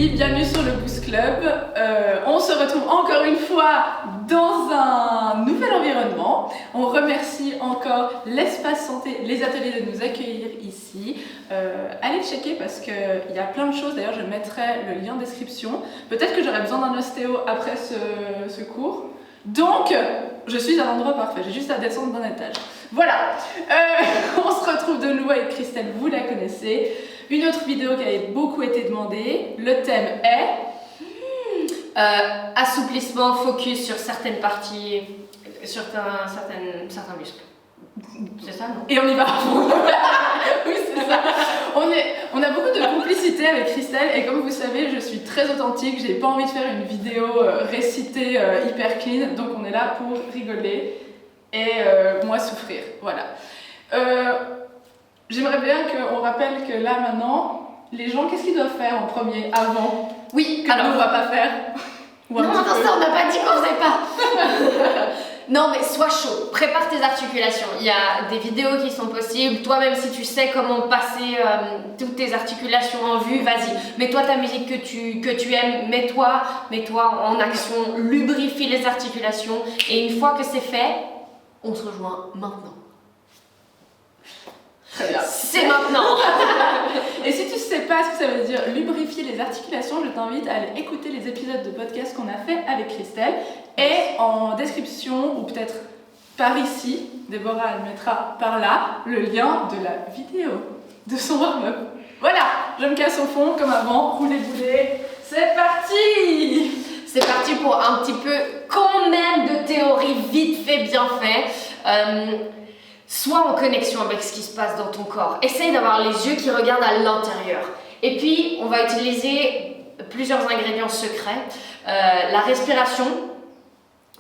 Julie, bienvenue sur le Boost Club. On se retrouve encore une fois dans un nouvel environnement. On remercie encore l'Espace Santé, les ateliers de nous accueillir ici. Allez checker parce qu'il y a plein de choses, d'ailleurs je mettrai le lien en description. Peut-être que j'aurai besoin d'un ostéo après ce cours. Donc, je suis à l'endroit parfait, j'ai juste à descendre d'un étage. Voilà, on se retrouve de nouveau avec Christelle, vous la connaissez. Une autre vidéo qui avait beaucoup été demandée. Le thème est assouplissement, focus sur certaines parties, sur certains muscles. C'est ça, non? Et on y va. Oui, c'est ça. On a beaucoup de complicité avec Christelle et comme vous savez, je suis très authentique. J'ai pas envie de faire une vidéo récitée hyper clean, donc on est là pour rigoler et moi souffrir. Voilà. J'aimerais bien qu'on rappelle que là maintenant, les gens, qu'est-ce qu'ils doivent faire en premier, avant? Oui, alors on va pas faire. Non, ça on n'a pas dit qu'on faisait pas. Non mais sois chaud, prépare tes articulations. Il y a des vidéos qui sont possibles. Toi-même si tu sais comment passer toutes tes articulations en vue, vas-y. Mets-toi ta musique que tu aimes, mets-toi en action, lubrifie les articulations. Et une fois que c'est fait, on se rejoint maintenant. Très bien. C'est maintenant. Et si tu ne sais pas ce que ça veut dire lubrifier les articulations, je t'invite à aller écouter les épisodes de podcast qu'on a fait avec Christelle. Et en description, ou peut-être par ici, Déborah elle mettra par là le lien de la vidéo de son warm-up. Voilà, je me casse au fond comme avant, roulez boulet, c'est parti! C'est parti pour un petit peu quand même de théorie vite fait, bien fait. Sois en connexion avec ce qui se passe dans ton corps. Essaye d'avoir les yeux qui regardent à l'intérieur. Et puis, on va utiliser plusieurs ingrédients secrets. La respiration.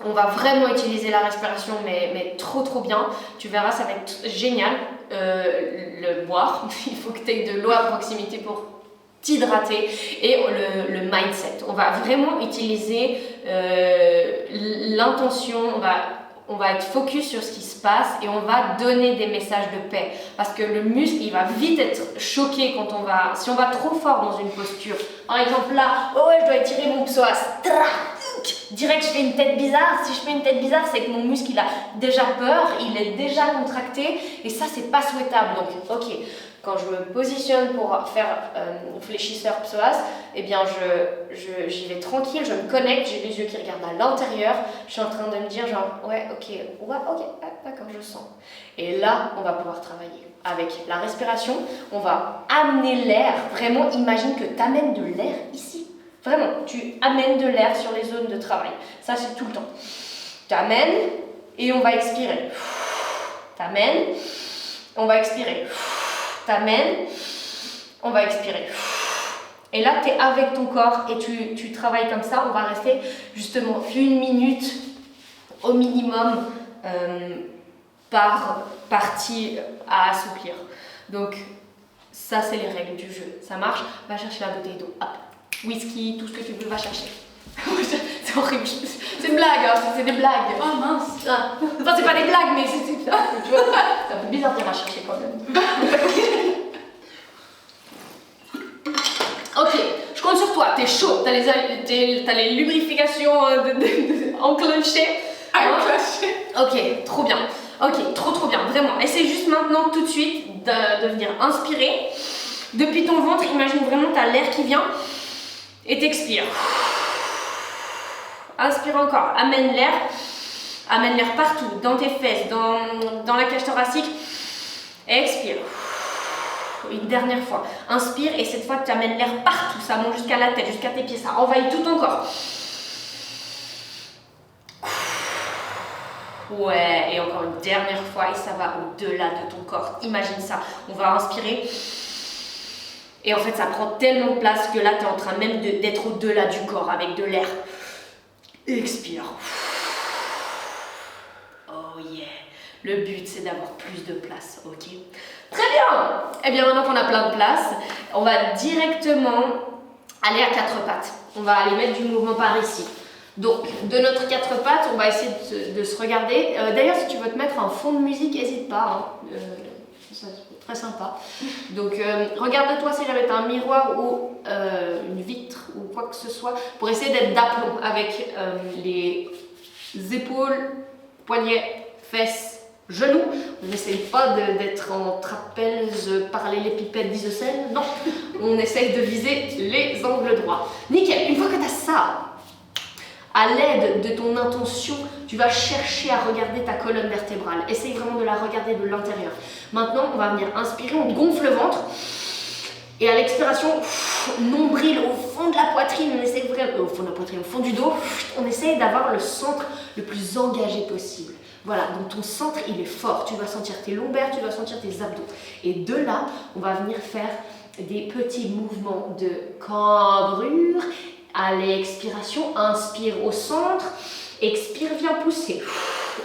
On va vraiment utiliser la respiration, mais trop bien. Tu verras, ça va être génial. Le boire. Il faut que tu aies de l'eau à proximité pour t'hydrater. Et le mindset. On va vraiment utiliser l'intention. On va être focus sur ce qui se passe et on va donner des messages de paix. Parce que le muscle, il va vite être choqué si on va trop fort dans une posture. Par exemple là, oh ouais, je dois étirer mon psoas. Direct, je fais une tête bizarre. Si je fais une tête bizarre, c'est que mon muscle, il a déjà peur, il est déjà contracté et ça, c'est pas souhaitable. Donc, ok, quand je me positionne pour faire fléchisseur psoas, eh bien, j'y vais tranquille, je me connecte, j'ai les yeux qui regardent à l'intérieur, je suis en train de me dire genre, ouais, ok, d'accord, je sens. Et là, on va pouvoir travailler avec la respiration, on va amener l'air, vraiment, imagine que tu amènes de l'air ici. Vraiment, tu amènes de l'air sur les zones de travail. Ça, c'est tout le temps. Tu amènes et on va expirer. Tu amènes, on va expirer. T'amènes, on va expirer. Et là, tu es avec ton corps et tu travailles comme ça. On va rester justement 1 minute au minimum par partie à assouplir. Donc, ça, c'est les règles du jeu. Ça marche. Va chercher la bouteille d'eau. Hop. Whisky, tout ce que tu veux, va chercher. C'est horrible. C'est une blague, hein. C'est des blagues. Oh mince. Enfin, c'est pas des blagues, mais c'est tu vois, c'est un peu bizarre de la chercher quand même. Ok, je compte sur toi, t'es chaud, t'as les lubrifications enclenchées. Ok, trop bien. Ok, trop bien, vraiment. Essaye juste maintenant, tout de suite, de venir inspirer. Depuis ton ventre, imagine vraiment t'as l'air qui vient et t'expires. Inspire encore, amène l'air partout, dans tes fesses, dans la cage thoracique. Expire. Une dernière fois. Inspire et cette fois tu amènes l'air partout, ça monte jusqu'à la tête, jusqu'à tes pieds, ça envahit tout ton corps. Ouais, et encore une dernière fois et ça va au-delà de ton corps. Imagine ça. On va inspirer. Et en fait, ça prend tellement de place que là, tu es en train même d'être au-delà du corps avec de l'air. Expire. Oh yeah. Le but, c'est d'avoir plus de place, ok? Très bien. Eh bien, maintenant qu'on a plein de place, on va directement aller à 4 pattes. On va aller mettre du mouvement par ici. Donc, de notre 4 pattes, on va essayer de se regarder. D'ailleurs, si tu veux te mettre un fond de musique, n'hésite pas. Hein. Ça, c'est très sympa. Donc, regarde-toi si jamais tu as un miroir ou une vitre ou quoi que ce soit pour essayer d'être d'aplomb avec les épaules, poignets, fesses, genoux. On n'essaye pas d'être en trapèze parallélépipède d'isocèle. Non, on essaye de viser les angles droits. Nickel, une fois que tu as ça, à l'aide de ton intention, tu vas chercher à regarder ta colonne vertébrale. Essaye vraiment de la regarder de l'intérieur. Maintenant, on va venir inspirer, on gonfle le ventre. Et à l'expiration, nombril au fond de la poitrine, on essaie vraiment, au fond de la poitrine, au fond du dos, on essaye d'avoir le centre le plus engagé possible. Voilà, donc ton centre, il est fort. Tu vas sentir tes lombaires, tu vas sentir tes abdos. Et de là, on va venir faire des petits mouvements de cambrure. À l'expiration, inspire au centre, expire, viens pousser.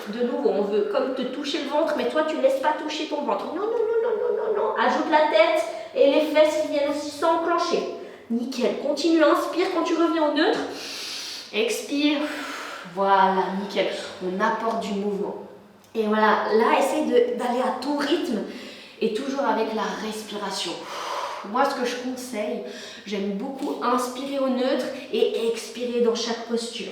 De nouveau, on veut comme te toucher le ventre, mais toi, tu ne laisses pas toucher ton ventre. Non, non, non, non, non, non, non. Ajoute la tête et les fesses qui viennent aussi s'enclencher. Nickel. Continue, inspire quand tu reviens au neutre. Expire. Voilà, nickel. On apporte du mouvement. Et voilà, là, essaye d'aller à ton rythme et toujours avec la respiration. Moi, ce que je conseille, j'aime beaucoup inspirer au neutre et expirer dans chaque posture.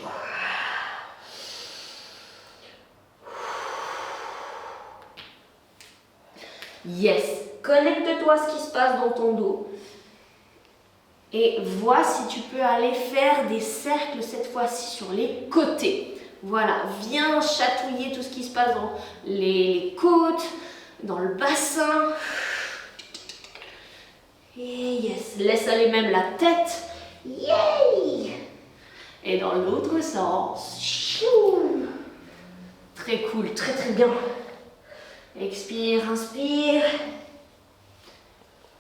Yes, connecte-toi à ce qui se passe dans ton dos et vois si tu peux aller faire des cercles cette fois-ci sur les côtés. Voilà, viens chatouiller tout ce qui se passe dans les côtes, dans le bassin. Et yes, laisse aller même la tête. Yay! Et dans l'autre sens. Chou! Très cool, très très bien. Expire, inspire.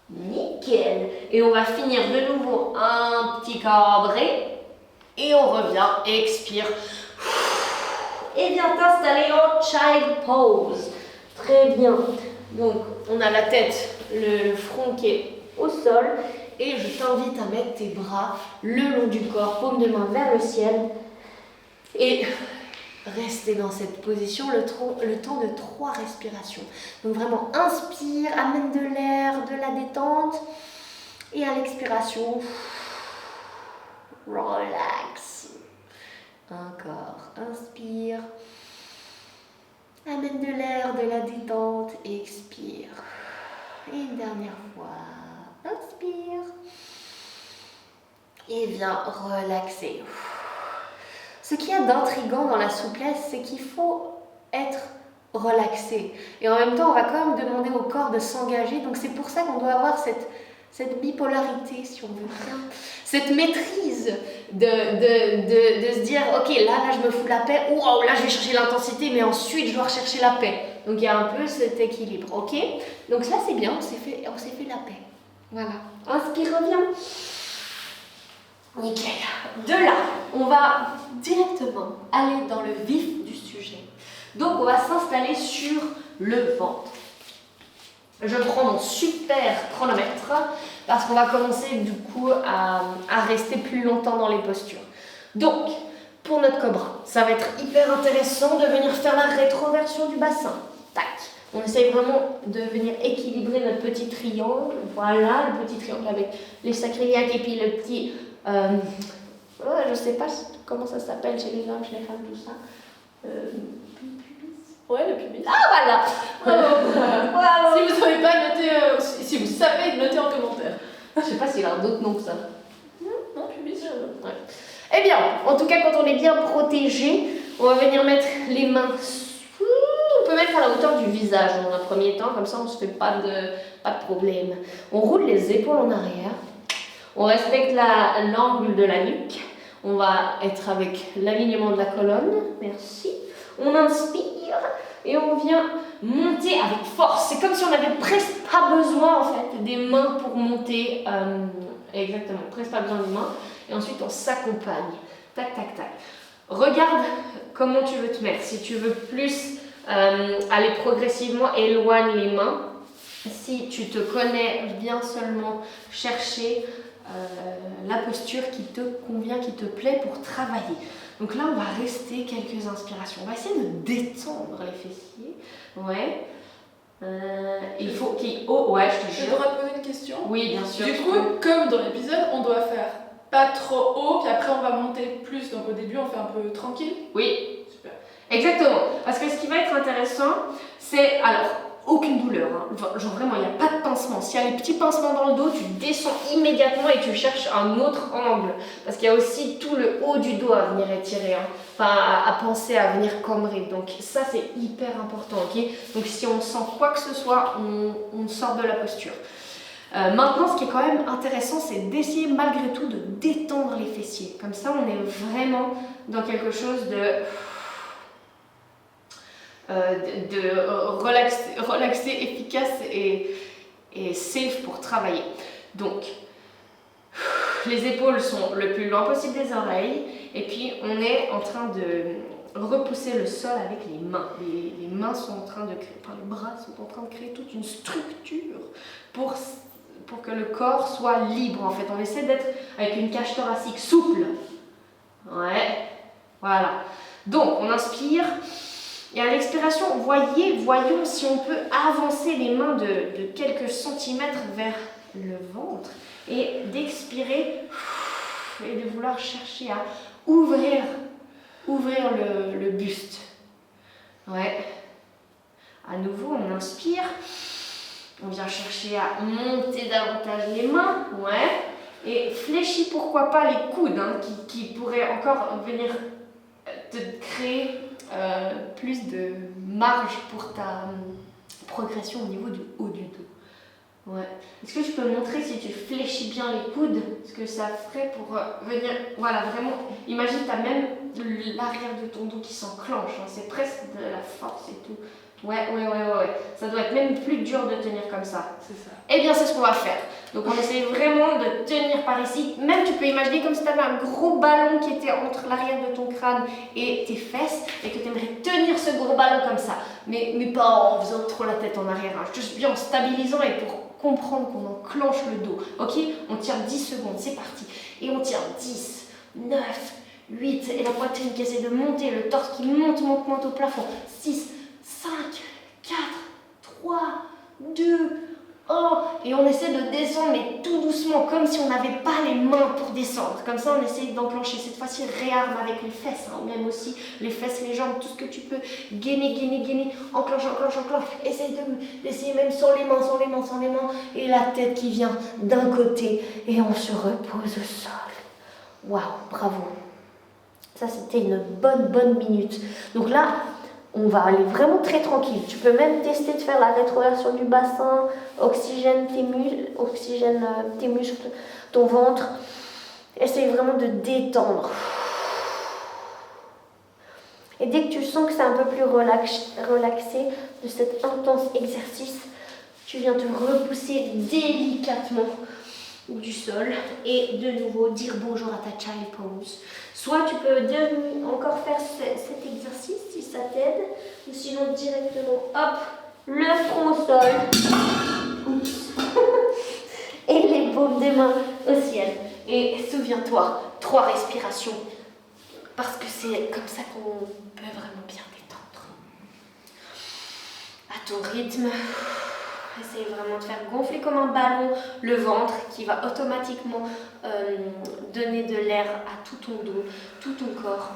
Nickel. Et on va finir de nouveau un petit cambré. Et on revient, expire. Et viens t'installer en child pose. Très bien. Donc, on a la tête, le front qui est au sol. Et je t'invite à mettre tes bras le long du corps, paume de main vers le ciel. Et rester dans cette position le temps de 3 respirations. Donc vraiment, inspire, amène de l'air, de la détente. Et à l'expiration, relax. Encore, inspire. Amène de l'air, de la détente, expire. Et une dernière fois, inspire. Et viens relaxer. Ce qu'il y a d'intriguant dans la souplesse, c'est qu'il faut être relaxé. Et en même temps, on va quand même demander au corps de s'engager. Donc c'est pour ça qu'on doit avoir cette bipolarité, si on veut bien. Cette maîtrise de se dire, ok, là je me fous la paix. Wow, là je vais chercher l'intensité, mais ensuite je dois rechercher la paix. Donc il y a un peu cet équilibre, ok? Donc ça c'est bien, on s'est fait la paix. Voilà. Inspire, reviens. Nickel. De là, on va directement aller dans le vif du sujet. Donc, on va s'installer sur le ventre. Je prends mon super chronomètre parce qu'on va commencer du coup à rester plus longtemps dans les postures. Donc, pour notre cobra, ça va être hyper intéressant de venir faire la rétroversion du bassin. Tac. On essaye vraiment de venir équilibrer notre petit triangle. Voilà, le petit triangle avec les sacroiliacs et puis le petit... je sais pas comment ça s'appelle chez les hommes, chez les femmes, tout ça. Pubis. Ouais, le pubis. Ah voilà. Si vous savez pas, notez, si vous savez, notez en commentaire. Je sais pas s'il a d'autres noms que ça. Non, pubis. Ouais. Eh bien, en tout cas, quand on est bien protégé, on va venir mettre les mains. On peut mettre à la hauteur du visage dans un premier temps, comme ça on se fait pas de problème. On roule les épaules en arrière. On respecte l'angle de la nuque. On va être avec l'alignement de la colonne. Merci. On inspire et on vient monter avec force. C'est comme si on n'avait presque pas besoin en fait des mains pour monter. Exactement, presque pas besoin des mains. Et ensuite on s'accompagne. Tac, tac, tac. Regarde comment tu veux te mettre. Si tu veux plus aller progressivement, éloigne les mains. Si tu te connais bien seulement, chercher la posture qui te convient, qui te plaît pour travailler. Donc là, on va rester quelques inspirations. On va essayer de détendre les fessiers. Ouais. Il faut qu'il y ait haut, ouais, je te Je jure. devrais poser une question. Oui, bien sûr. Du coup, comme dans l'épisode, on doit faire pas trop haut, puis après on va monter plus. Donc au début, on fait un peu tranquille. Oui, Super. exactement. Parce que ce qui va être intéressant, c'est alors aucune douleur. Hein. Genre vraiment, il n'y a pas de pincement. S'il y a les petits pincements dans le dos, tu descends immédiatement et tu cherches un autre angle. Parce qu'il y a aussi tout le haut du dos à venir étirer. Hein. Enfin, à penser à venir cambrer. Donc ça, c'est hyper important. Ok. Donc si on sent quoi que ce soit, on sort de la posture. Maintenant, ce qui est quand même intéressant, c'est d'essayer malgré tout de détendre les fessiers. Comme ça, on est vraiment dans quelque chose de relaxé, efficace et safe pour travailler. Donc, les épaules sont le plus loin possible des oreilles et puis on est en train de repousser le sol avec les mains. Les mains sont en train de créer, enfin les bras sont en train de créer toute une structure pour que le corps soit libre en fait. On essaie d'être avec une cage thoracique souple. Ouais, voilà. Donc on inspire et à l'expiration, voyons si on peut avancer les mains de quelques centimètres vers le ventre et d'expirer et de vouloir chercher à ouvrir le buste. Ouais. À nouveau, on inspire. On vient chercher à monter davantage les mains. Ouais. Et fléchis pourquoi pas les coudes hein, qui pourraient encore venir te créer plus de marge pour ta progression au niveau du haut du dos. Ouais. Est-ce que tu peux montrer si tu fléchis bien les coudes, ce que ça ferait pour venir, voilà, vraiment, imagine tu as même l'arrière de ton dos qui s'enclenche, hein, c'est presque de la force et tout. Ouais, ça doit être même plus dur de tenir comme ça. C'est ça. Eh bien, c'est ce qu'on va faire. Donc, on essaie vraiment de tenir par ici. Même, tu peux imaginer comme si tu avais un gros ballon qui était entre l'arrière de ton crâne et tes fesses et que tu aimerais tenir ce gros ballon comme ça. Mais pas en faisant trop la tête en arrière, hein. Juste bien en stabilisant et pour comprendre qu'on enclenche le dos. Ok, on tient 10 secondes, c'est parti. Et on tient 10, 9, 8, et la poitrine qui essaie de monter, le torse qui monte au plafond. 6, 5, 4, 3, 2, 1. Et on essaie de descendre, mais tout doucement, comme si on n'avait pas les mains pour descendre. Comme ça, on essaie d'enclencher. Cette fois-ci, réarme avec les fesses, hein, même aussi les fesses, les jambes, tout ce que tu peux. Gainer. Enclenche. Essaye d'essayer même sans les mains. Et la tête qui vient d'un côté. Et on se repose au sol. Waouh, bravo. Ça, c'était une bonne minute. Donc là, on va aller vraiment très tranquille. Tu peux même tester de faire la rétroversion du bassin, oxygène tes muscles, ton ventre. Essaye vraiment de détendre. Et dès que tu sens que c'est un peu plus relaxé de cet intense exercice, tu viens te repousser délicatement du sol et de nouveau dire bonjour à ta child pose. Soit tu peux encore faire cet exercice si ça t'aide, ou sinon directement, hop, le front au sol. Oups. Et les paumes des mains au ciel. Et souviens-toi, 3 respirations, parce que c'est comme ça qu'on peut vraiment bien détendre. À ton rythme. Essaye vraiment de faire gonfler comme un ballon le ventre qui va automatiquement donner de l'air à tout ton dos, tout ton corps.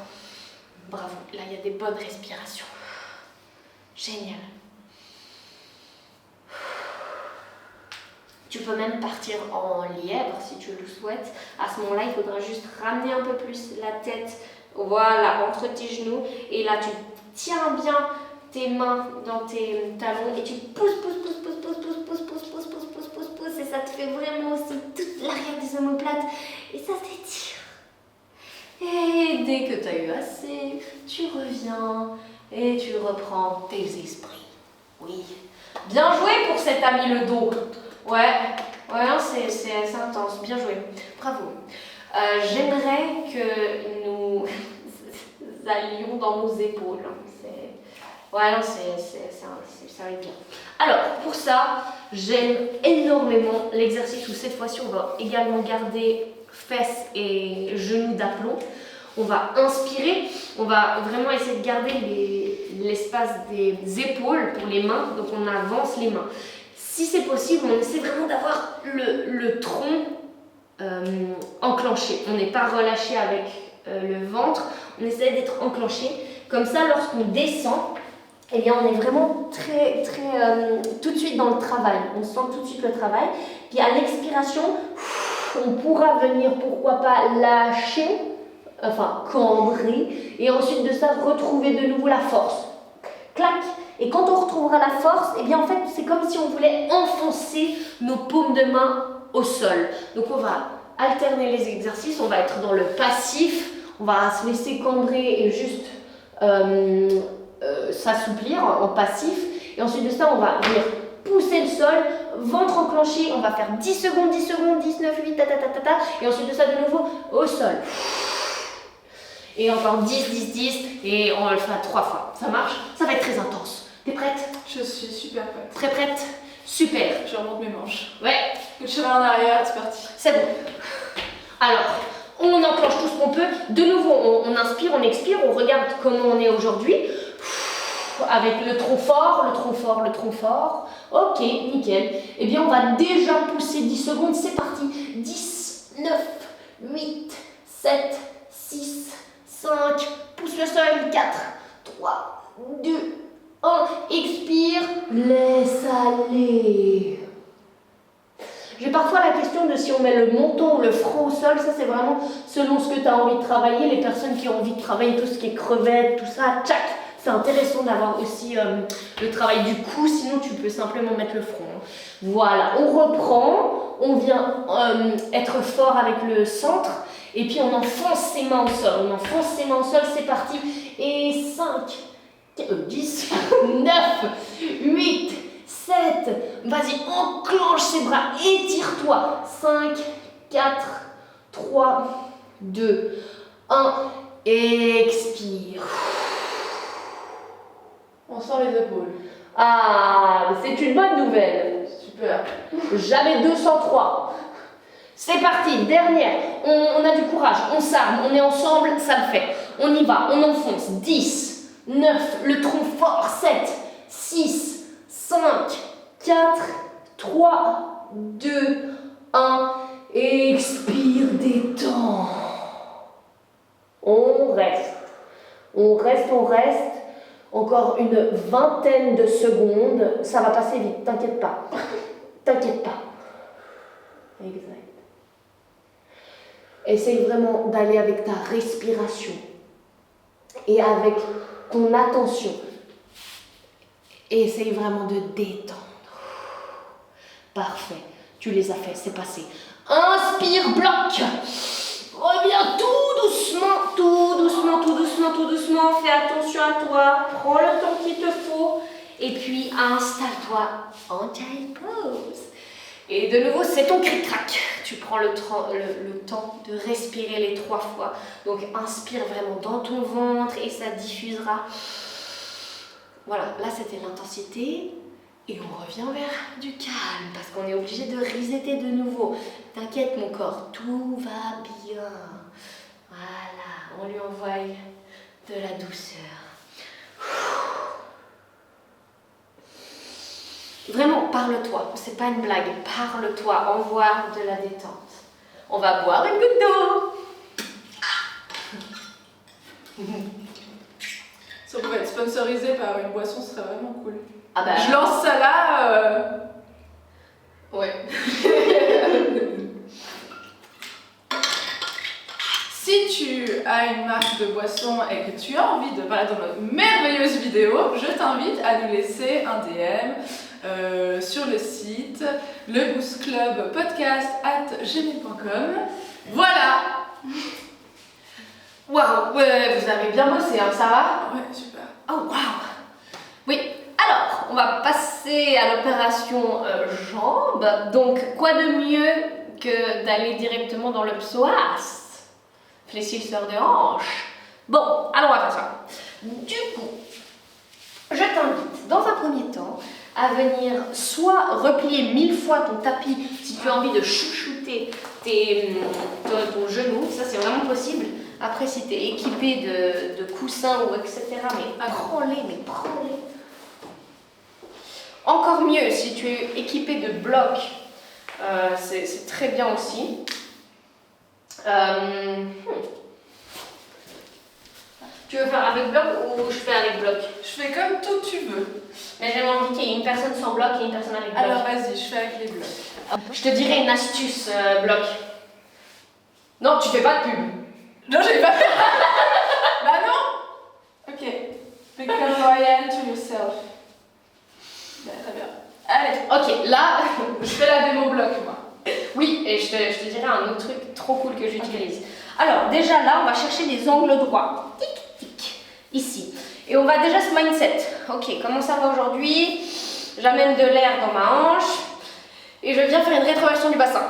Bravo, là il y a des bonnes respirations. Génial. Tu peux même partir en lièvre si tu le souhaites. À ce moment-là, il faudra juste ramener un peu plus la tête, voilà, entre tes genoux. Et là, tu tiens bien tes mains dans tes talons et tu pousses et ça te fait vraiment aussi toute l'arrière des omoplates et ça t'étire. Et dès que tu as eu assez, tu reviens et tu reprends tes esprits. Oui. Bien joué pour cet ami le dos. Ouais, c'est intense. Bien joué. Bravo. J'aimerais que nous allions dans nos épaules. Ouais, non, ça va être bien. Alors, pour ça, j'aime énormément l'exercice où cette fois-ci, on va également garder fesses et genoux d'aplomb. On va inspirer, on va vraiment essayer de garder l'espace fasse des épaules pour les mains, donc on avance les mains. Si c'est possible, on essaie vraiment d'avoir le tronc enclenché. On n'est pas relâché avec le ventre, on essaie d'être enclenché. Comme ça, lorsqu'on descend, eh bien, on est vraiment tout de suite dans le travail. On sent tout de suite le travail. Puis à l'expiration, on pourra venir, pourquoi pas, lâcher, enfin cambrer, et ensuite de ça, retrouver de nouveau la force. Clac. Et quand on retrouvera la force, eh bien en fait, c'est comme si on voulait enfoncer nos paumes de main au sol. Donc on va alterner les exercices, on va être dans le passif, on va se laisser cambrer et juste s'assouplir en passif. Et ensuite de ça, on va venir pousser le sol, ventre enclenché, on va faire 10 secondes, 10 secondes, 10, 9, 8, et ensuite de ça, de nouveau, au sol. Et encore 10, 10, 10, et on va le faire 3 fois. Ça marche? Ça va être très intense. T'es prête? Je suis super prête. Très prête? Super. Je remonte mes manches. Ouais. Le cheval en arrière, c'est parti. C'est bon. Alors, on enclenche tout ce qu'on peut. De nouveau, on inspire, on expire, on regarde comment on est aujourd'hui. Avec le tronc fort, le tronc fort, le tronc fort. Ok, nickel. Eh bien, on va déjà pousser 10 secondes. C'est parti. 10, 9, 8, 7, 6, 5. Pousse le sol. 4, 3, 2, 1. Expire. Laisse aller. J'ai parfois la question de si on met le menton ou le front au sol. Ça, c'est vraiment selon ce que tu as envie de travailler. Les personnes qui ont envie de travailler tout ce qui est crevettes, tout ça, tchac. C'est intéressant d'avoir aussi le travail du cou, sinon tu peux simplement mettre le front. Voilà, on reprend, on vient être fort avec le centre, et puis on enfonce ses mains au sol. On enfonce ses mains au sol, c'est parti. Et 5, 10, 9, 8, 7, vas-y, enclenche ses bras, étire-toi. 5, 4, 3, 2, 1, expire. On sent les épaules. Ah, c'est une bonne nouvelle. Super. Jamais 203. C'est parti, dernière. On a du courage, on s'arme, on est ensemble, ça le fait. On y va, on enfonce. 10, 9, le tronc fort. 7, 6, 5, 4, 3, 2, 1. Expire, détends. On reste. On reste, on reste. Encore une vingtaine de secondes. Ça va passer vite, t'inquiète pas. T'inquiète pas. Exact. Essaye vraiment d'aller avec ta respiration et avec ton attention. Et essaye vraiment de détendre. Parfait. Tu les as fait, c'est passé. Inspire, bloc. Reviens tout doucement, tout doucement, tout doucement, tout doucement. Fais attention à toi. Prends le temps qu'il te faut. Et puis installe-toi en child pose. Et de nouveau, c'est ton cric-crac. Tu prends le temps de respirer les 3 fois. Donc inspire vraiment dans ton ventre et ça diffusera. Voilà, là c'était l'intensité. Et on revient vers du calme parce qu'on est obligé de resetter de nouveau. T'inquiète mon corps, tout va bien. Voilà, on lui envoie de la douceur. Vraiment, parle-toi, c'est pas une blague, parle-toi, envoie de la détente. On va boire une goutte d'eau. Si on pouvait être sponsorisé par une boisson, ce serait vraiment cool. Ah bah, je lance ça là. Ouais. Si tu as une marque de boisson et que tu as envie de parler dans notre merveilleuse vidéo, je t'invite à nous laisser un DM sur le site leboostclubpodcast@gmail.com. Voilà. Waouh, ouais, vous avez bien bossé, hein, ça va? Ouais, super. Oh waouh. Oui. Alors, on va passer à l'opération jambes. Donc, quoi de mieux que d'aller directement dans le psoas, fléchisseur de hanche. Bon, alors on va faire ça. Du coup, je t'invite dans un premier temps à venir soit replier 1000 fois ton tapis si tu as envie de chouchouter ton genou, ça c'est vraiment possible. Après, si tu es équipé de coussins ou etc., mais prends-les. mieux si tu es équipé de blocs. C'est très bien aussi. Tu veux faire avec bloc ou je fais avec bloc? Je fais comme tout tu veux. Mais j'ai envie qu'il y ait une personne sans bloc et une personne avec bloc. Alors vas-y, je fais avec les blocs. Je te dirai une astuce, bloc. Non, tu fais pas de pub. Non, j'ai pas fait. Bah non. Ok. Become loyal to yourself. Bah, très bien. Allez. Ok, là, Je fais la démo bloc, moi. oui, et je te dirai un autre truc trop cool que j'utilise. Alors, déjà là, on va chercher des angles droits. Tic, tic, ici. Et on va déjà se mindset. Ok, comment ça va aujourd'hui? J'amène de l'air dans ma hanche et je viens faire une rétroversion du bassin.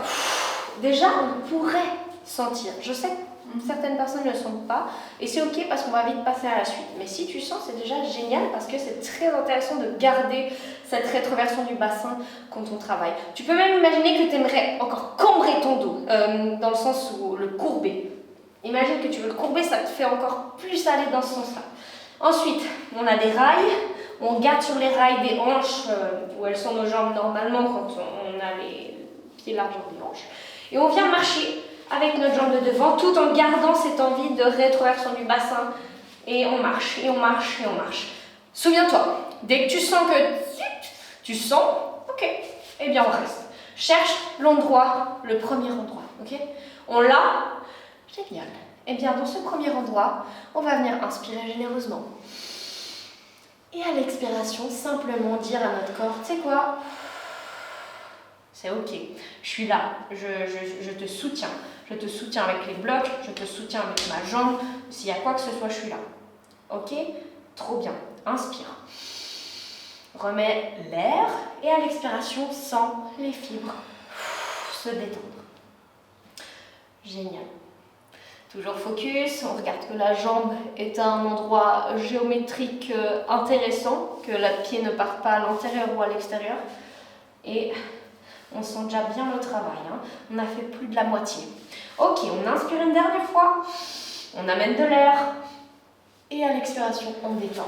Déjà, on pourrait sentir. Je sais que certaines personnes ne le sentent pas et c'est ok parce qu'on va vite passer à la suite. Mais si tu sens, c'est déjà génial parce que c'est très intéressant de garder cette rétroversion du bassin quand on travaille. Tu peux même imaginer que tu aimerais encore cambrer ton dos, dans le sens où le courber. Imagine que tu veux le courber, ça te fait encore plus aller dans ce sens-là. Ensuite, on a des rails. On garde sur les rails des hanches où elles sont nos jambes normalement quand on a les pieds largeur des hanches. Et on vient marcher avec notre jambe de devant tout en gardant cette envie de rétroversion du bassin. Et on marche, et on marche, et on marche. Souviens-toi, dès que tu sens que tu sens, ok, eh bien on reste. Cherche l'endroit, le premier endroit, ok? On l'a, génial. Eh bien dans ce premier endroit, on va venir inspirer généreusement. Et à l'expiration, simplement dire à notre corps, tu sais quoi? C'est ok, je suis là, je te soutiens. Je te soutiens avec les blocs, je te soutiens avec ma jambe. S'il y a quoi que ce soit, je suis là. Ok? Trop bien. Inspire. Remets l'air et à l'expiration, sens les fibres se détendre. Génial. Toujours focus, on regarde que la jambe est à un endroit géométrique intéressant, que le pied ne parte pas à l'intérieur ou à l'extérieur. Et on sent déjà bien le travail, hein. On a fait plus de la moitié. Ok, on inspire une dernière fois, on amène de l'air et à l'expiration, on détend.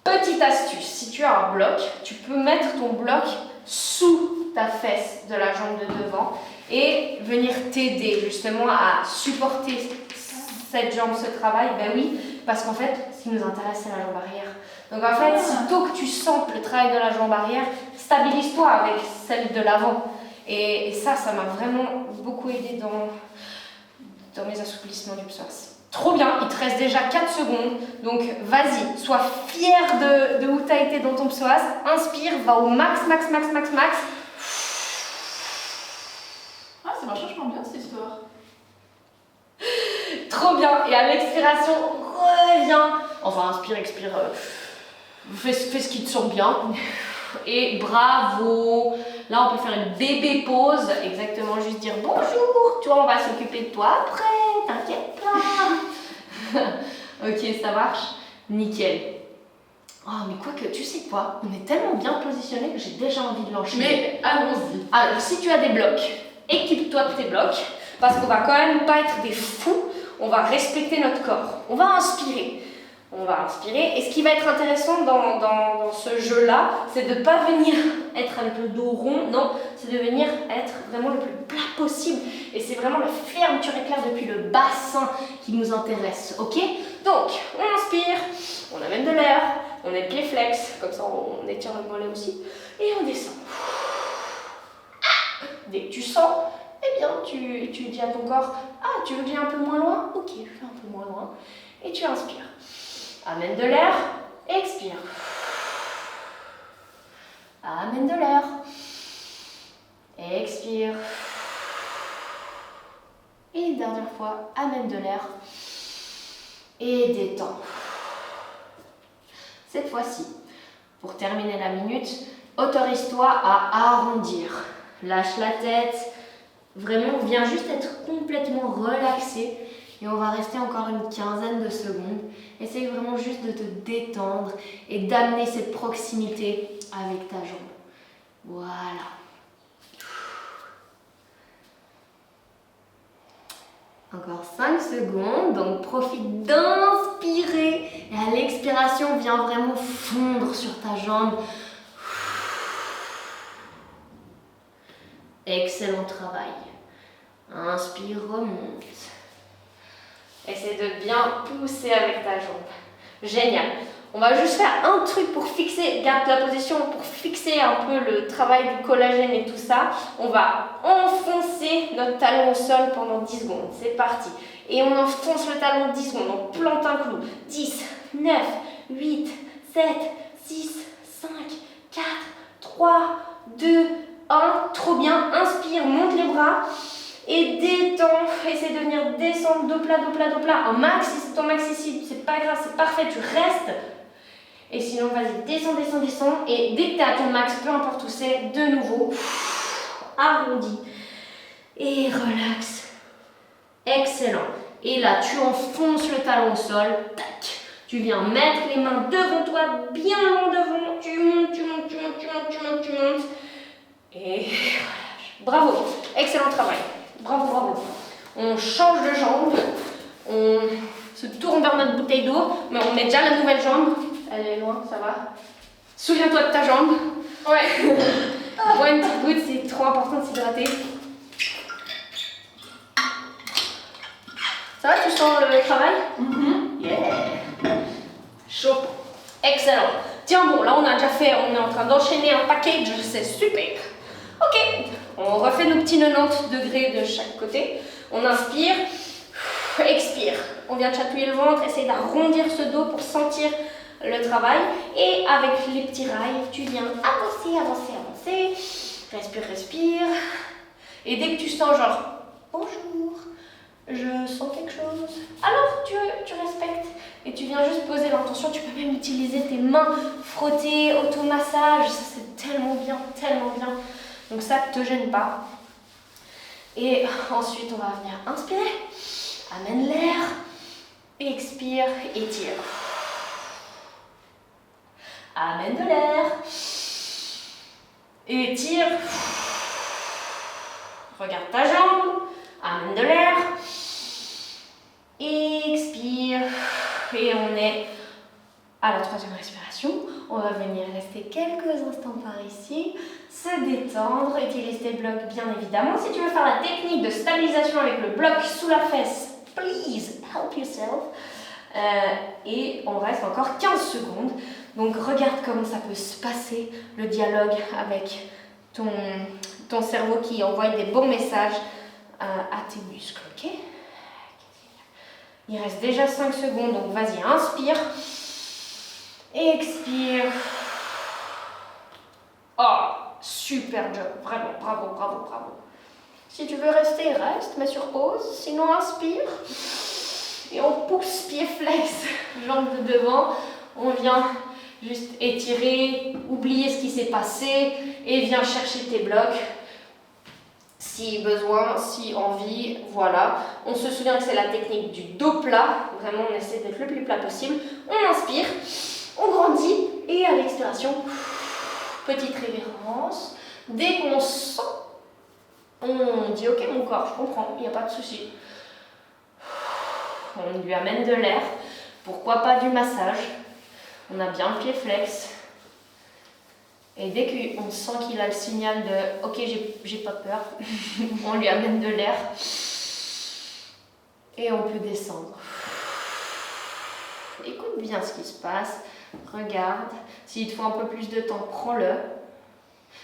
Petite astuce, si tu as un bloc, tu peux mettre ton bloc sous ta fesse de la jambe de devant et venir t'aider justement à supporter cette jambe, ce travail. Ben oui, parce qu'en fait, ce qui nous intéresse, c'est la jambe arrière. Donc en fait, sitôt que tu sens le travail de la jambe arrière, stabilise-toi avec celle de l'avant. Et ça m'a vraiment beaucoup aidé dans mes assouplissements du psoas. Trop bien, il te reste déjà 4 secondes, donc vas-y, sois fier de où tu as été dans ton psoas. Inspire, va au max, max, max, max, max. Ah, ça marche vachement bien cette histoire. Trop bien, et à l'expiration, reviens. Enfin, inspire, expire, fais ce qui te sent bien. Et bravo. Là, on peut faire une bébé pause, exactement, juste dire bonjour. Tu vois, on va s'occuper de toi après, t'inquiète pas. Ok, ça marche. Nickel. Oh, mais quoi que, tu sais quoi, on est tellement bien positionné que j'ai déjà envie de l'enchaîner. Mais allons-y. Alors, si tu as des blocs, équipe-toi de tes blocs, parce qu'on va quand même pas être des fous, on va respecter notre corps. On va inspirer. On va inspirer. Et ce qui va être intéressant dans ce jeu-là, c'est de ne pas venir être avec le dos rond, non, c'est de venir être vraiment le plus plat possible. Et c'est vraiment la fermeture éclair depuis le bassin qui nous intéresse, ok? Donc, on inspire, on amène de l'air, on est pied flex, comme ça on étire le mollet aussi, et on descend. Dès que tu sens, eh bien, tu dis à ton corps, ah, tu veux que j'aille un peu moins loin? Ok, je vais un peu moins loin. Et tu inspires. Amène de l'air, expire. Amène de l'air, expire. Et une dernière fois, amène de l'air et détends. Cette fois-ci, pour terminer la minute, autorise-toi à arrondir. Lâche la tête, vraiment, viens juste être complètement relaxé. Et on va rester encore une quinzaine de secondes. Essaye vraiment juste de te détendre et d'amener cette proximité avec ta jambe. Voilà. Encore 5 secondes, donc profite d'inspirer et à l'expirer. l'expiration vient vraiment fondre sur ta jambe. Excellent travail. Inspire, remonte. Essaie de bien pousser avec ta jambe. Génial. On va juste faire un truc pour fixer, garde la position, pour fixer un peu le travail du collagène et tout ça. On va enfoncer notre talon au sol pendant 10 secondes. C'est parti. Et on enfonce le talon 10 secondes. On plante un clou. 10, 9, 8, 7, 6, 5, 4, 3, 2, 1. Trop bien. Inspire, monte les bras. Et détends, essaie de venir descendre, dos plat, un max, si c'est ton max ici, c'est pas grave, c'est parfait, tu restes. Et sinon, vas-y, descends, et dès que tu es à ton max, peu importe où c'est, de nouveau, arrondi, et relax. Excellent. Et là, tu enfonces le talon au sol, tac. Tu viens mettre les mains devant toi, bien loin devant, tu montes, et relâche. Bravo, excellent travail. Bravo. On change de jambe, on se tourne vers notre bouteille d'eau, mais on met déjà la nouvelle jambe. Elle est loin, ça va. Souviens-toi de ta jambe. Ouais. Bois une petite goutte, c'est trop important de s'hydrater. Ça va, tu sens le travail? Yeah. Chaud. Excellent. Tiens, bon, là on a déjà fait, on est en train d'enchaîner un package, c'est super. Ok. On refait nos petits 90 degrés de chaque côté. On inspire, expire. On vient chatouiller le ventre, essaye d'arrondir ce dos pour sentir le travail. Et avec les petits rails, tu viens avancer. Respire. Et dès que tu sens genre, bonjour, je sens quelque chose. Alors tu respectes. Et tu viens juste poser l'intention. Tu peux même utiliser tes mains, frotter, automassage. Ça c'est tellement bien. Donc ça ne te gêne pas. Et ensuite, on va venir inspirer. Amène l'air. Expire, étire. Amène de l'air. Étire. Regarde ta jambe. Amène de l'air. Expire. Et on est à la troisième respiration. On va venir rester quelques instants par ici, se détendre, utilise tes blocs bien évidemment. Si tu veux faire la technique de stabilisation avec le bloc sous la fesse, please help yourself. Et on reste encore 15 secondes. Donc regarde comment ça peut se passer, le dialogue avec ton cerveau qui envoie des bons messages à tes muscles, ok? Il reste déjà 5 secondes, donc vas-y, inspire. Expire. Oh, super job. Vraiment, bravo. Si tu veux rester, reste, mets sur pause. Sinon, inspire. Et on pousse pied flex, jambe de devant. On vient juste étirer, oublier ce qui s'est passé et viens chercher tes blocs. Si besoin, si envie, voilà. On se souvient que c'est la technique du dos plat. Vraiment, on essaie d'être le plus plat possible. On inspire. On grandit et à l'expiration, petite révérence. Dès qu'on sent, on dit ok mon corps, je comprends, il n'y a pas de souci. On lui amène de l'air, pourquoi pas du massage. On a bien le pied flex. Et dès qu'on sent qu'il a le signal de ok j'ai pas peur, on lui amène de l'air et on peut descendre. Écoute bien ce qui se passe. Regarde, s'il te faut un peu plus de temps, prends-le.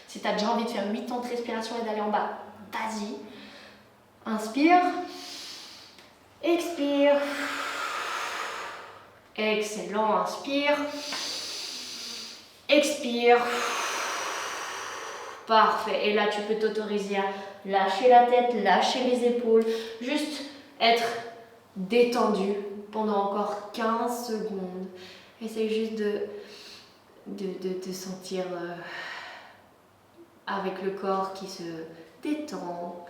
Si tu as déjà envie de faire 8 temps de respiration et d'aller en bas, vas-y. Inspire. Expire. Excellent, inspire. Expire. Parfait. Et là, tu peux t'autoriser à lâcher la tête, lâcher les épaules. Juste être détendu pendant encore 15 secondes. Essaye juste de te sentir avec le corps qui se détend.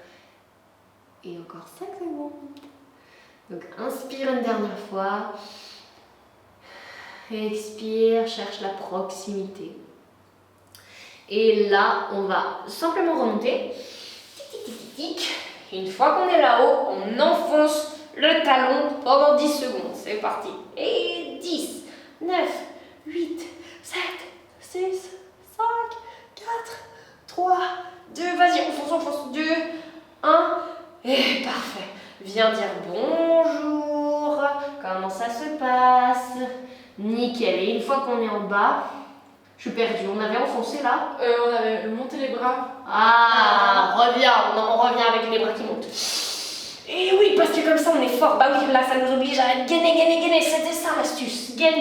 Et encore 5 secondes. Donc inspire une dernière fois. Expire, cherche la proximité. Et là, on va simplement remonter. Une fois qu'on est là-haut, on enfonce le talon pendant 10 secondes. C'est parti. Et 10, 9, Nickel. Et une fois qu'on est en bas, je suis perdue. On avait enfoncé là. On avait monté les bras. Ah, reviens. On revient avec les bras qui montent. Et oui, parce que comme ça on est fort. Bah oui, là ça nous oblige à gainer. C'était ça l'astuce. Gain.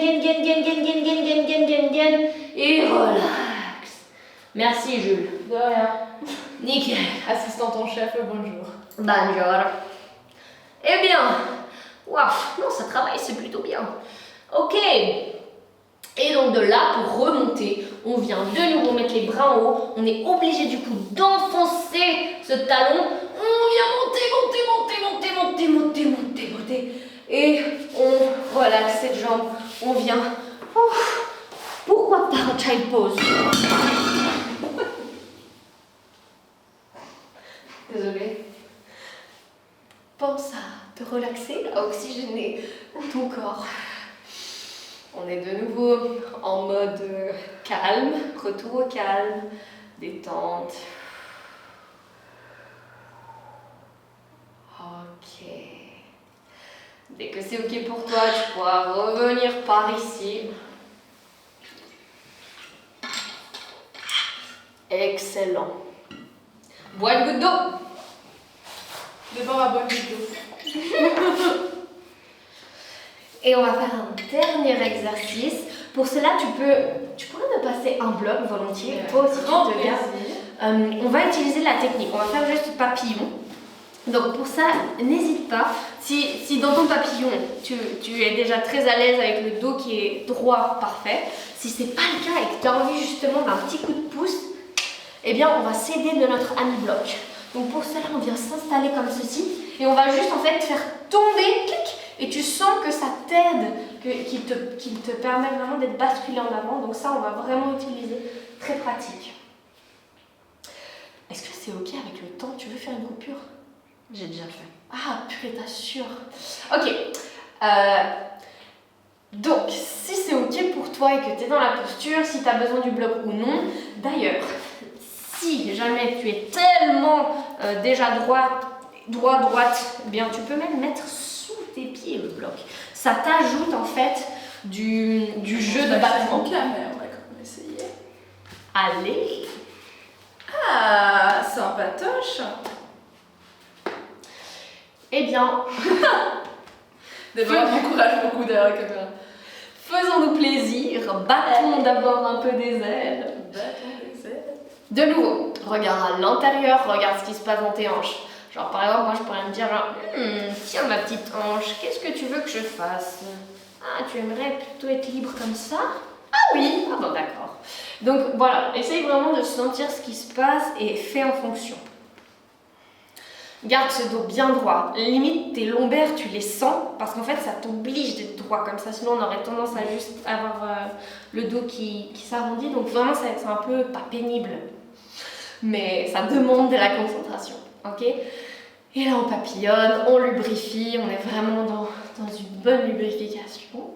Et relax. Merci Jules. De rien. Nickel. Assistante en chef, bonjour. Bonjour. Eh bien, waouh, non, ça travaille, c'est plutôt bien. Ok. Et donc de là, pour remonter, on vient de nouveau mettre les bras en haut. On est obligé du coup d'enfoncer ce talon. On vient monter. Et on relaxe cette jambe. On vient. Ouf. Pourquoi pas un child pose? Désolée. Pense à te relaxer, à oxygéner ton corps. On est de nouveau en mode calme, retour au calme, détente. Ok. Dès que c'est ok pour toi, tu pourras revenir par ici. Excellent. Bois une goutte d'eau. D'abord à bonne vidéo. Et on va faire un dernier exercice. Pour cela, tu pourrais me passer un bloc volontiers. Toi aussi, tu te gardes. On va utiliser la technique. On va faire juste papillon. Donc pour ça, n'hésite pas. Si dans ton papillon, tu es déjà très à l'aise avec le dos qui est droit, parfait. Si c'est pas le cas et que tu as envie justement d'un petit coup de pouce, eh bien on va s'aider de notre ami bloc. Donc pour cela, on vient s'installer comme ceci et on va juste en fait faire tomber, clic, et tu sens que ça t'aide, qu'il te permet vraiment d'être basculé en avant. Donc ça, on va vraiment utiliser, très pratique. Est-ce que c'est ok avec le temps? Tu veux faire une coupure? J'ai déjà fait. Ah, purée, t'assures. Ok. Donc, si c'est ok pour toi et que tu es dans la posture, si tu as besoin du bloc ou non, d'ailleurs, si jamais tu es tellement déjà droite, eh bien tu peux même mettre sous tes pieds le bloc. Ça t'ajoute en fait du jeu de battement. Mais on va quand même essayer. Allez. Ah, sympatoche. Eh bien, D'abord, on encourage beaucoup derrière la caméra. faisons-nous plaisir, battons d'abord un peu des ailes. De nouveau, regarde à l'intérieur, regarde ce qui se passe dans tes hanches. Genre par exemple, moi je pourrais me dire genre, tiens ma petite hanche, qu'est-ce que tu veux que je fasse? Ah, tu aimerais plutôt être libre comme ça? Ah oui, ah bon d'accord. Donc voilà, essaye vraiment de sentir ce qui se passe et fais en fonction. Garde ce dos bien droit. Limite, tes lombaires, tu les sens parce qu'en fait, ça t'oblige d'être droit comme ça. Sinon, on aurait tendance à juste avoir le dos qui s'arrondit. Donc vraiment, c'est un peu pas pénible. Mais ça demande de la concentration. Ok? Et là, on papillonne, on lubrifie. On est vraiment dans une bonne lubrification.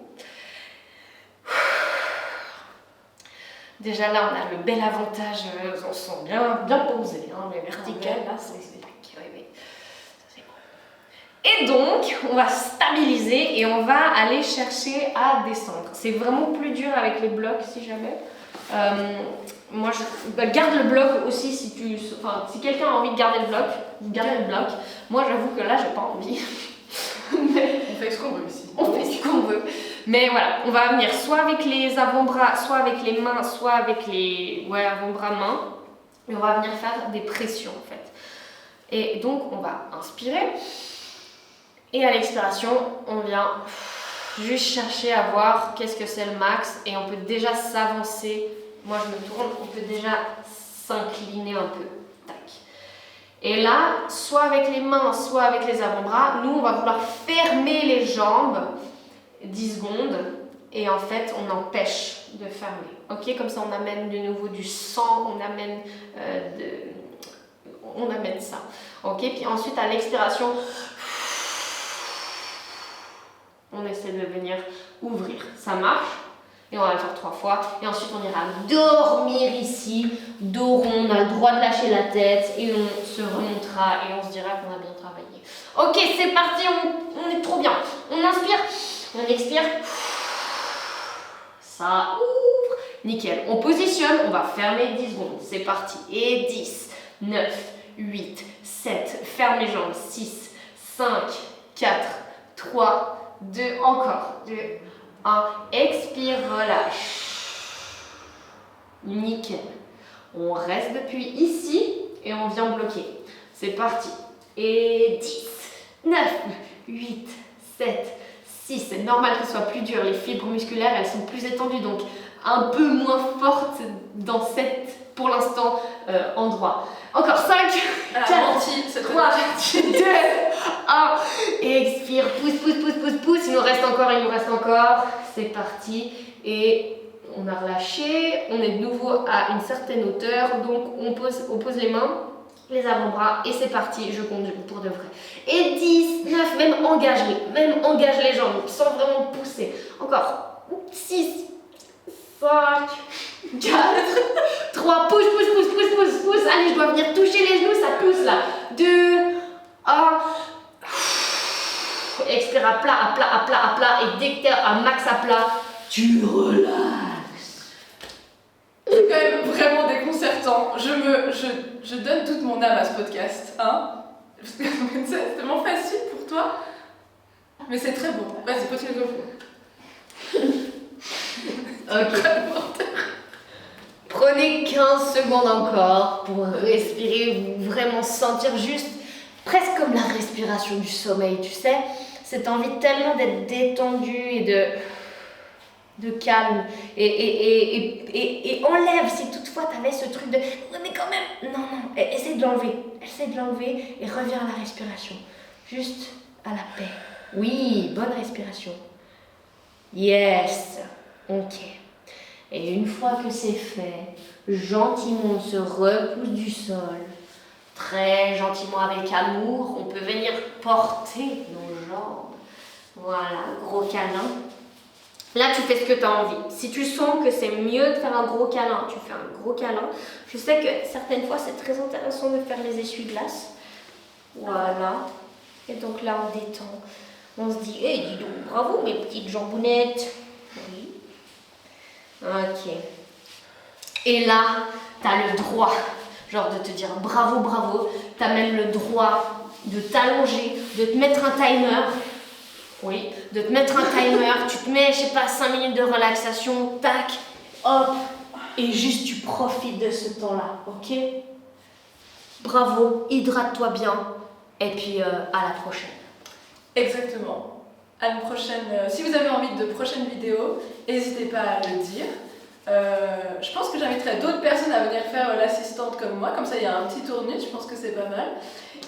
Déjà là, on a le bel avantage. On se sent bien posé. Hein, les verticales, là, c'est... Et donc, on va stabiliser et on va aller chercher à descendre. C'est vraiment plus dur avec les blocs si jamais. Moi, garde le bloc aussi si quelqu'un a envie de garder le bloc, gardez le bloc. Moi, j'avoue que là, j'ai pas envie. Mais on fait ce qu'on veut ici. On fait ce qu'on veut. Mais voilà, on va venir soit avec les avant-bras, soit avec les mains, soit avec les avant-bras mains. Et on va venir faire des pressions en fait. Et donc, on va inspirer. Et à l'expiration, on vient juste chercher à voir qu'est-ce que c'est le max. Et on peut déjà s'avancer. Moi, je me tourne, on peut déjà s'incliner un peu. Tac. Et là, soit avec les mains, soit avec les avant-bras, nous, on va vouloir fermer les jambes 10 secondes. Et en fait, on empêche de fermer. Ok, comme ça, on amène de nouveau du sang, on amène ça. Ok, puis ensuite, à l'expiration, on essaie de venir ouvrir. Ça marche. Et on va le faire 3 fois. Et ensuite, on ira dormir ici, dos rond. On a le droit de lâcher la tête. Et on se remontera et on se dira qu'on a bien travaillé. Ok, c'est parti. On est trop bien. On inspire. On expire. ça ouvre. Nickel. On positionne, on va fermer 10 secondes. C'est parti. Et 10, 9, 8, 7. Ferme les jambes. 6, 5, 4, 3, 2. Encore. 2, 1. Expire, relâche. Nickel. On reste depuis ici et on vient bloquer. C'est parti. Et 10, 9, 8, 7, 6. C'est normal que ce soit plus dur. Les fibres musculaires, elles sont plus étendues. Donc, un peu moins fortes dans cette, pour l'instant, endroit. Encore 5, 4, 3, 2, 1. Expire. Pousse. Il nous reste encore. C'est parti. Et on a relâché. On est de nouveau à une certaine hauteur. Donc, on pose les mains. Les avant-bras et c'est parti, je compte pour de vrai. Et 10, 9, même engage les jambes sans vraiment pousser. Encore 6, 5, 4, 3, pousse. Allez, je dois venir toucher les genoux, ça pousse là. 2, 1. Expire à plat. Et dès que t'es à max à plat, tu relaxes. C'est quand même vraiment déconcertant. Je donne toute mon âme à ce podcast, hein. Parce que c'est tellement facile pour toi. Mais c'est très bon. Vas-y, continue le Ok. Prenez 15 secondes encore pour respirer, vous vraiment sentir juste presque comme la respiration du sommeil, tu sais. Cette envie tellement d'être détendu et de calme et enlève si toutefois tu avais ce truc de ouais, mais quand même non essaie de l'enlever et reviens à la respiration, juste à la paix. Oui, bonne respiration. Yes, ok. Et une fois que c'est fait, gentiment on se repousse du sol, très gentiment avec amour. On peut venir porter nos jambes, voilà, gros câlin. Là, tu fais ce que tu as envie. Si tu sens que c'est mieux de faire un gros câlin, tu fais un gros câlin. Je sais que certaines fois, c'est très intéressant de faire les essuie-glaces. Voilà. Et donc là, on détend. On se dit, dis donc, bravo mes petites jambounettes. Oui. Ok. Et là, tu as le droit, genre de te dire bravo. Tu as même le droit de t'allonger, de te mettre un timer. Oui, de te mettre un timer, tu te mets, 5 minutes de relaxation, tac, hop, et juste tu profites de ce temps-là, ok? Bravo, hydrate-toi bien, et puis à la prochaine. Exactement. À une prochaine. Si vous avez envie de prochaines vidéos, n'hésitez pas à le dire. Je pense que j'inviterai d'autres personnes à venir faire l'assistante comme moi, comme ça il y a un petit tournus, je pense que c'est pas mal.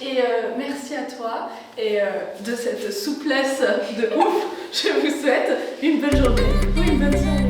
Et merci à toi et de cette souplesse de ouf, je vous souhaite une bonne journée ou une bonne soirée.